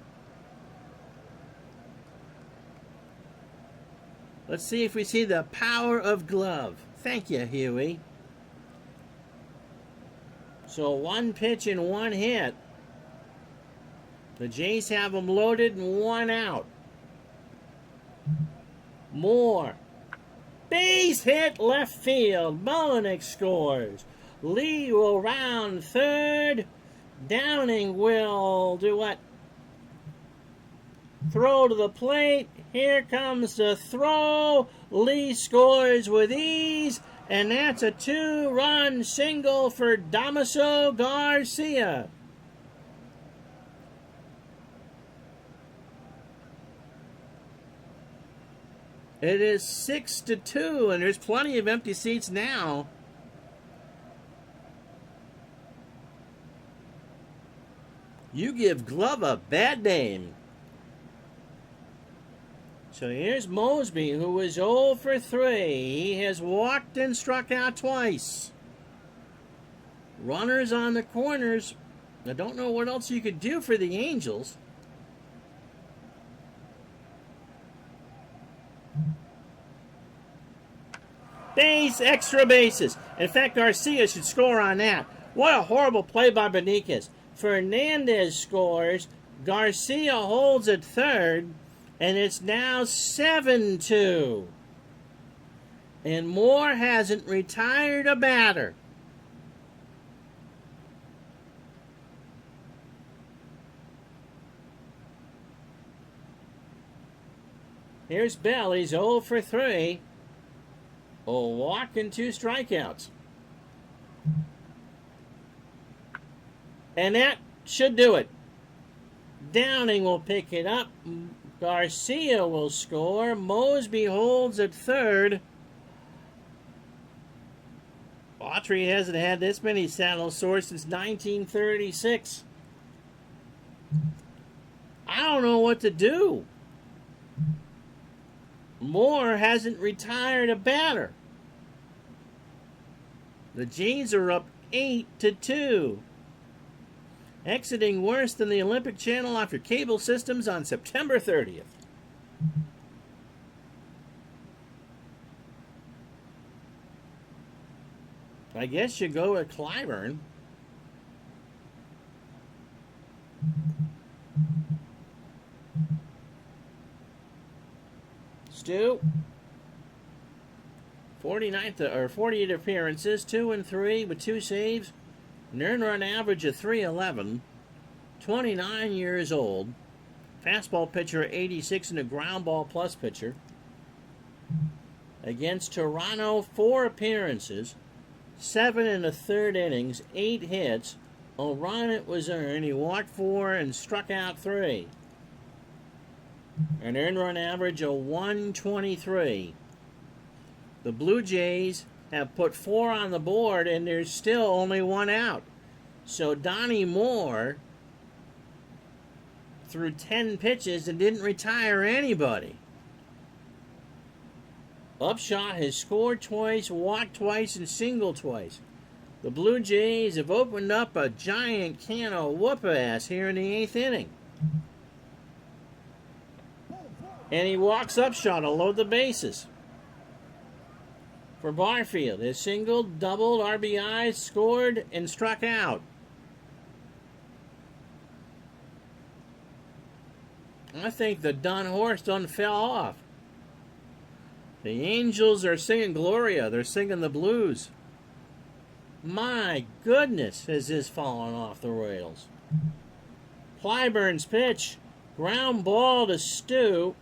Speaker 2: Let's see if we see the power of glove. Thank you, Huey. So 1 pitch and 1 hit. The Jays have them loaded and 1 out. Moore. Base hit left field. Mullenix scores. Lee will round third. Downing will do what? Throw to the plate. Here comes the throw. Lee scores with ease. And that's a 2-run single for Damaso Garcia. It is 6-2, and there's plenty of empty seats now. You give Glove a bad name. So here's Mosby, who is 0 for 3. He has walked and struck out twice. Runners on the corners. I don't know what else you could do for the Angels. Base, extra bases. In fact, Garcia should score on that. What a horrible play by Beniquez. Fernandez scores. Garcia holds at third. And it's now 7-2. And Moore hasn't retired a batter. Here's Bell. He's 0 for 3. A walk and 2 strikeouts. And that should do it. Downing will pick it up. Garcia will score. Mosby holds at third. Autry hasn't had this many saddle sores since 1936. I don't know what to do. Moore hasn't retired a batter. The Jays are up 8-2. Exiting worse than the Olympic Channel off your cable systems on September 30th. I guess you go with Clyburn. Stu. 48 appearances, 2-3 with 2 saves, an earned run average of 311, 29 years old, fastball pitcher 86 and a ground ball plus pitcher. Against Toronto, 4 appearances, 7 1/3 innings, 8 hits. A run it was earned. He walked 4 and struck out 3. An earned run average of 123. The Blue Jays have put 4 on the board, and there's still only 1 out. So Donnie Moore threw 10 pitches and didn't retire anybody. Upshaw has scored twice, walked twice, and singled twice. The Blue Jays have opened up a giant can of whoop-ass here in the 8th inning. And he walks Upshaw to load the bases. For Barfield, his singled, doubled, RBIs, scored, and struck out. I think the done horse done fell off. The Angels are singing Gloria. They're singing the blues. My goodness, has this fallen off the rails. Clyburn's pitch. Ground ball to Stu.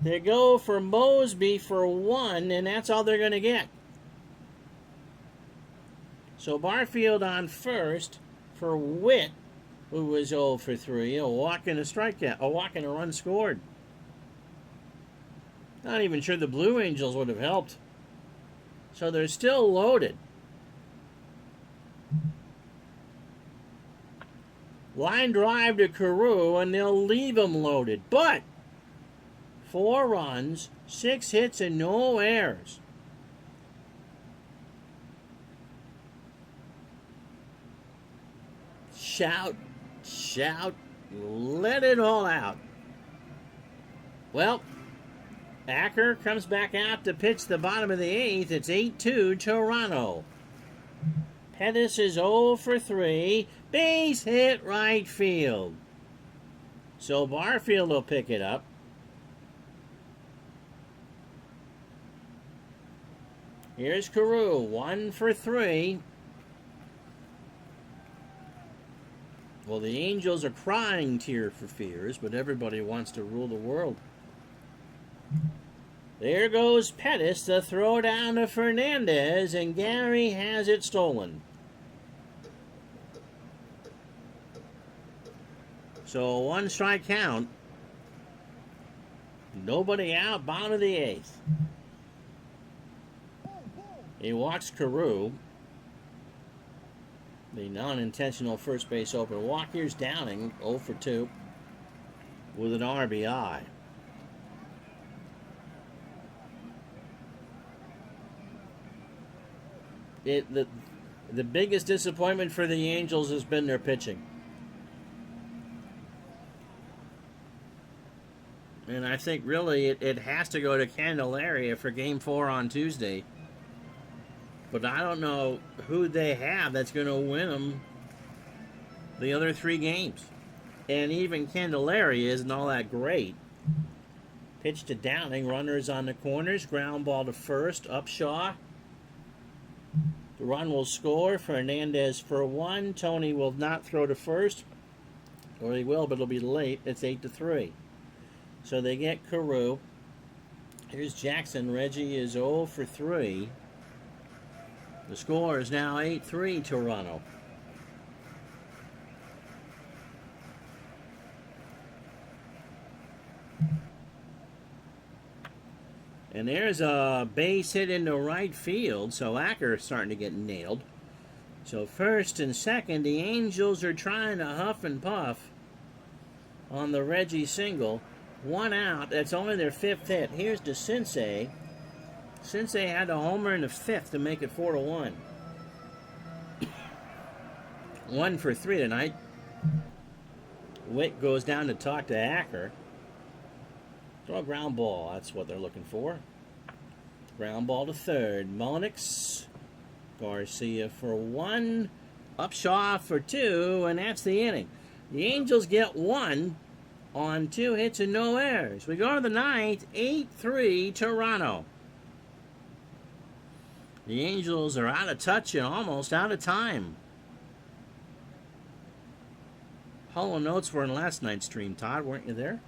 Speaker 2: They go for Mosby for 1, and that's all they're going to get. So Barfield on first for Witt, who was 0 for 3. A walk and a strikeout. A walk and a run scored. Not even sure the Blue Angels would have helped. So they're still loaded. Line drive to Carew, and they'll leave them loaded. But 4 runs, 6 hits, and no errors. Shout, shout, let it all out. Well, Acker comes back out to pitch the bottom of the 8th. It's 8-2 Toronto. Pettis is 0 for 3. Base hit right field. So Barfield will pick it up. Here's Carew, 1 for 3. Well, the Angels are crying tear for fears, but everybody wants to rule the world. There goes Pettis to throw down to Fernandez, and Gary has it stolen. So 1 strike count. Nobody out, bottom of the 8th. He walks Carew. The non-intentional first base open walk. Here's Downing, 0 for 2, with an RBI. The biggest disappointment for the Angels has been their pitching. And I think really it has to go to Candelaria for Game 4 on Tuesday. But I don't know who they have that's going to win them the other 3 games. And even Candelaria isn't all that great. Pitch to Downing, runners on the corners, ground ball to first, Upshaw. The run will score, Fernandez for 1. Tony will not throw to first. Or he will, but it'll be late. It's 8-3. So they get Carew. Here's Jackson. Reggie is 0 for 3. The score is now 8-3 Toronto. And there's a base hit into right field, so Acker is starting to get nailed. So first and second, the Angels are trying to huff and puff on the Reggie single. 1 out. That's only their 5th hit. Here's to Sensei. Sensei had a homer in the 5th to make it 4-1. 1 for 3 tonight. Witt goes down to talk to Acker. Throw a ground ball. That's what they're looking for. Ground ball to third. Mullenix. Garcia for 1. Upshaw for 2. And that's the inning. The Angels get 1. on 2 hits and no errors. We go to the ninth, 8-3 Toronto. The Angels are out of touch and almost out of time. Hollow notes were in last night's stream, Todd. Weren't you there?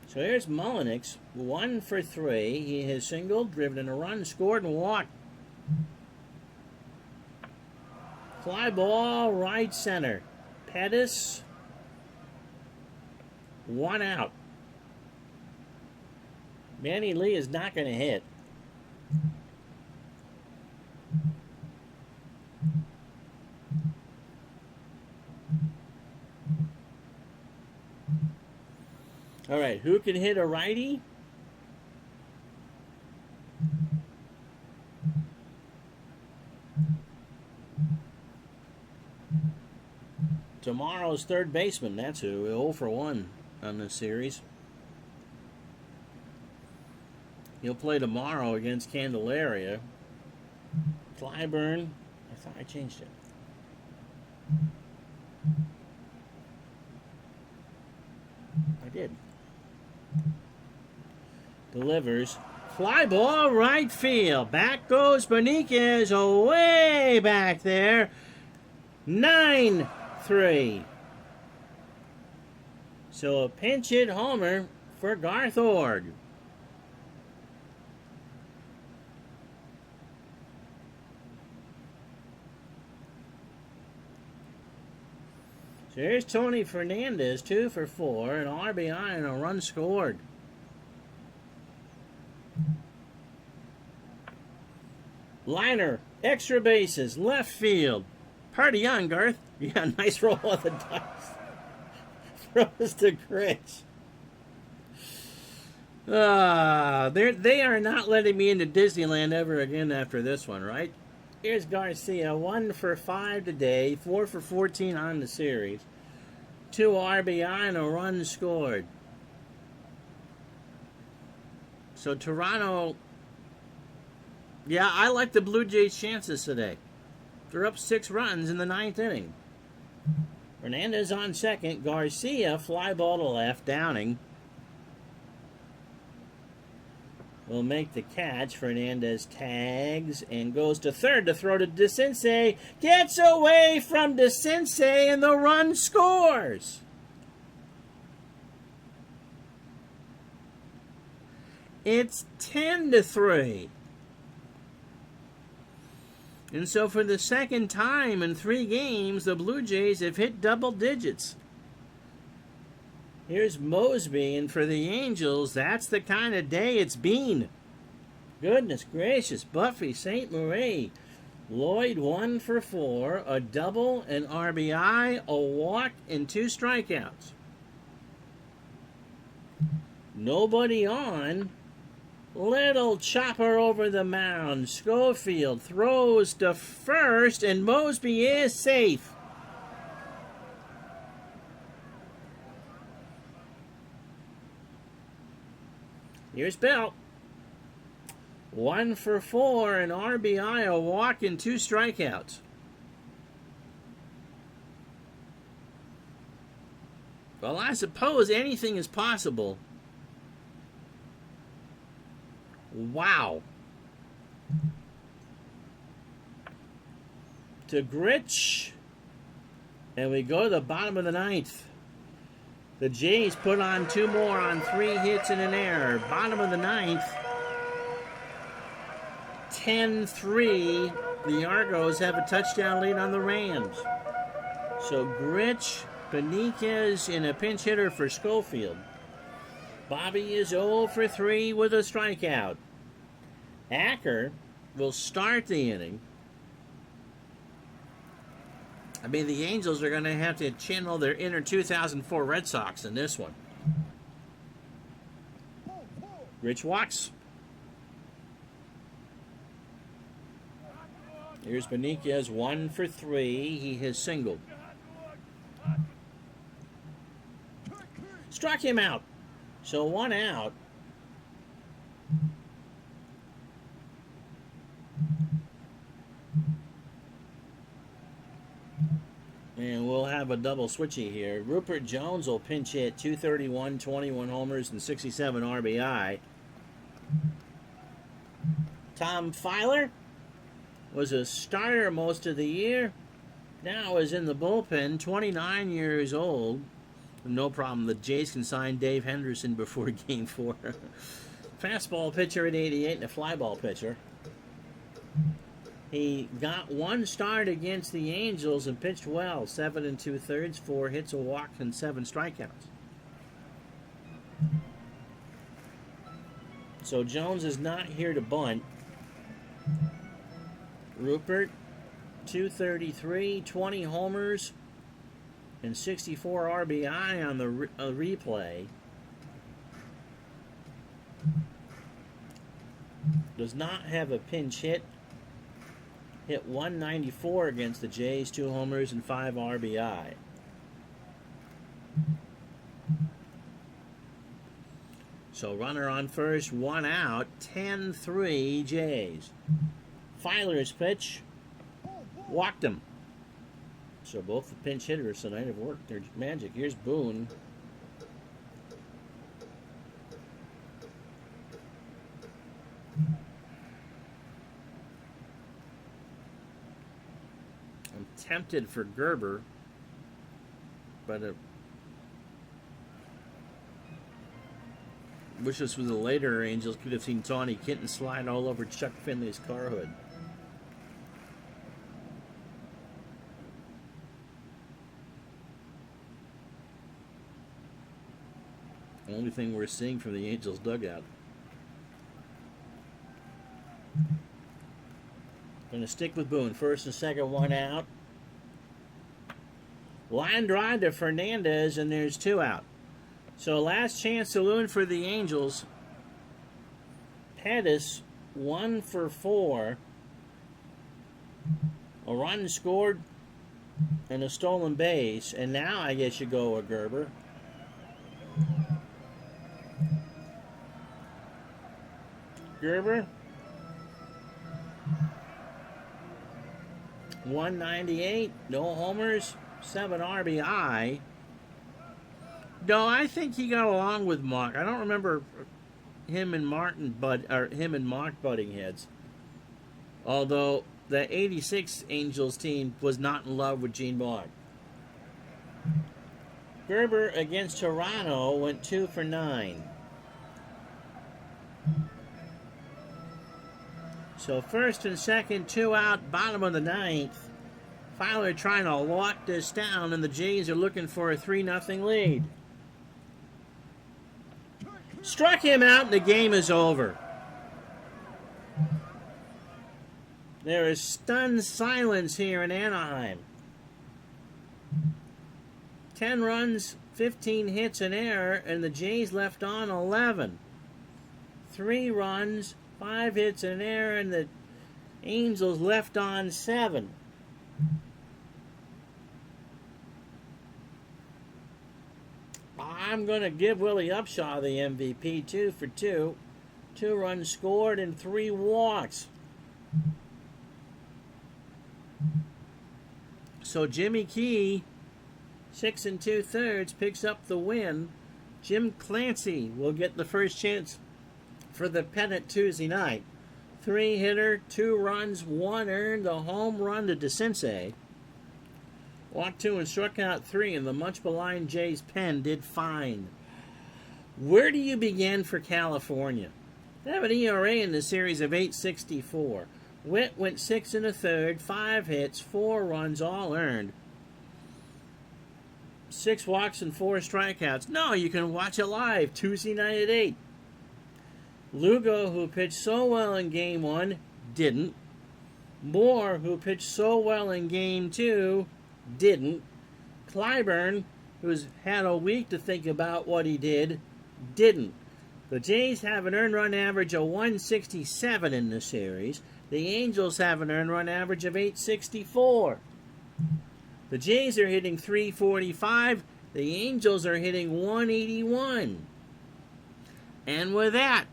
Speaker 2: So here's Mullenix, 1 for 3. He has singled, driven in a run, scored, and walked. Fly ball, right center. Pettis, 1 out. Manny Lee is not going to hit. All right, who can hit a righty? Tomorrow's third baseman, that's who. 0 for 1 on this series. He'll play tomorrow against Candelaria. Clyburn, I thought I changed it. I did. Delivers. Fly ball, right field. Back goes Beniquez, away back there. 9-3. So a pinch hit homer for Garth Ord. So here's Tony Fernandez, 2 for 4, an RBI and a run scored. Liner, extra bases, left field. Party on, Garth. Yeah, nice roll of the dice. Throws to Gritch. They are not letting me into Disneyland ever again after this one, right? Here's Garcia, 1 for 5 today, 4 for 14 on the series. 2 RBI and a run scored. So Toronto, yeah, I like the Blue Jays' chances today. They're up 6 runs in the 9th inning. Fernandez on second. Garcia, fly ball to left. Downing will make the catch. Fernandez tags and goes to third to throw to DeCinces. Gets away from DeCinces and the run scores. It's 10-3. And so for the second time in 3 games, the Blue Jays have hit double digits. Here's Mosby, and for the Angels, that's the kind of day it's been. Goodness gracious, Buffy St. Marie. Lloyd 1 for 4, a double, an RBI, a walk, and 2 strikeouts. Nobody on. Little chopper over the mound. Schofield throws to first, and Mosby is safe. Here's Bell. 1 for 4, an RBI, a walk, and 2 strikeouts. Well, I suppose anything is possible. Wow. To Gritch. And we go to the bottom of the 9th. The Jays put on 2 more on 3 hits and an error. Bottom of the 9th. 10-3. The Argos have a touchdown lead on the Rams. So Gritch, Beniquez, and a pinch hitter for Schofield. Bobby is 0 for 3 with a strikeout. Acker will start the inning. I mean, the Angels are going to have to channel their inner 2004 Red Sox in this one. Rich walks. Here's Beniquez, 1 for 3. He has singled. Struck him out. So 1 out. And we'll have kind of a double switchy here. Rupert Jones will pinch hit, 231, 21 homers, and 67 RBI. Tom Filer was a starter most of the year. Now is in the bullpen, 29 years old. No problem. The Jays can sign Dave Henderson before Game 4. Fastball pitcher at 88 and a flyball pitcher. He got one start against the Angels and pitched well. 7 2/3, 4 hits, a walk, and 7 strikeouts. So Jones is not here to bunt. Rupert, 233, 20 homers, and 64 RBI on the replay. Does not have a pinch hit. Hit 194 against the Jays, 2 homers and 5 RBI. So runner on first, 1 out, 10-3 Jays. Filer's pitch, walked him. So both the pinch hitters tonight have worked their magic. Here's Boone. I'm tempted for Gerber, but wish this was a later Angels. Could have seen Tawny Kitten slide all over Chuck Finley's car hood. The only thing we're seeing from the Angels dugout. Going to stick with Boone. First and second, 1 out. Line drive to Fernandez, and there's 2 out. So last chance saloon for the Angels. Pettis, 1 for 4. A run scored and a stolen base. And now I guess you go with Gerber. Gerber, 198, no homers, 7 RBI. No, I think he got along with Mark. I don't remember him and Mark butting heads. Although the '86 Angels team was not in love with Gene Mark. Gerber against Toronto went 2 for 9. So first and second, 2 out, bottom of the 9th. Filer trying to lock this down, and the Jays are looking for a 3-0 lead. Struck him out, and the game is over. There is stunned silence here in Anaheim. 10 runs, 15 hits, an error, and the Jays left on 11. 3 runs, 5 hits, an error, and the Angels left on 7. I'm going to give Willie Upshaw the MVP, 2 for 2. 2 runs scored and 3 walks. So Jimmy Key, 6 2/3, picks up the win. Jim Clancy will get the first chance for the pennant Tuesday night. 3-hitter, 2 runs, 1 earned, a home run to DeCinces. Walked 2 and struck out 3, and the much-maligned Jays pen did fine. Where do you begin for California? They have an ERA in the series of 8.64. Witt went 6 1/3, 5 hits, 4 runs, all earned. 6 walks and 4 strikeouts. No, you can watch it live Tuesday night at 8. Lugo, who pitched so well in Game 1, didn't. Moore, who pitched so well in Game 2, didn't. Clyburn, who's had a week to think about what he did, didn't. The Jays have an earned run average of 167 in the series. The Angels have an earned run average of 864. The Jays are hitting 345. The Angels are hitting 181. And with that,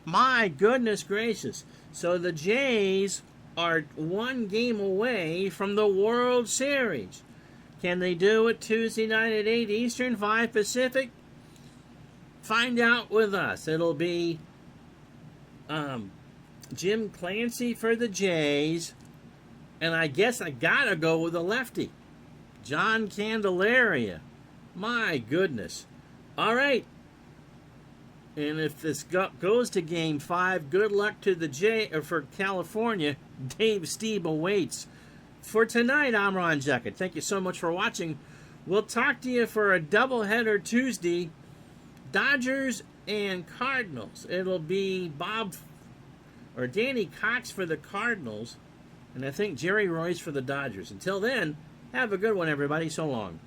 Speaker 2: my goodness gracious. So the Jays are 1 game away from the World Series. Can they do it Tuesday night at 8 Eastern, 5 Pacific? Find out with us. It'll be Jim Clancy for the Jays. And I guess I gotta go with a lefty. John Candelaria. My goodness. All right. And if this goes to Game 5, good luck to the for California. Dave Steve awaits. For tonight, I'm Ron Juckett. Thank you so much for watching. We'll talk to you for a doubleheader Tuesday. Dodgers and Cardinals. It'll be Danny Cox for the Cardinals. And I think Jerry Royce for the Dodgers. Until then, have a good one, everybody. So long.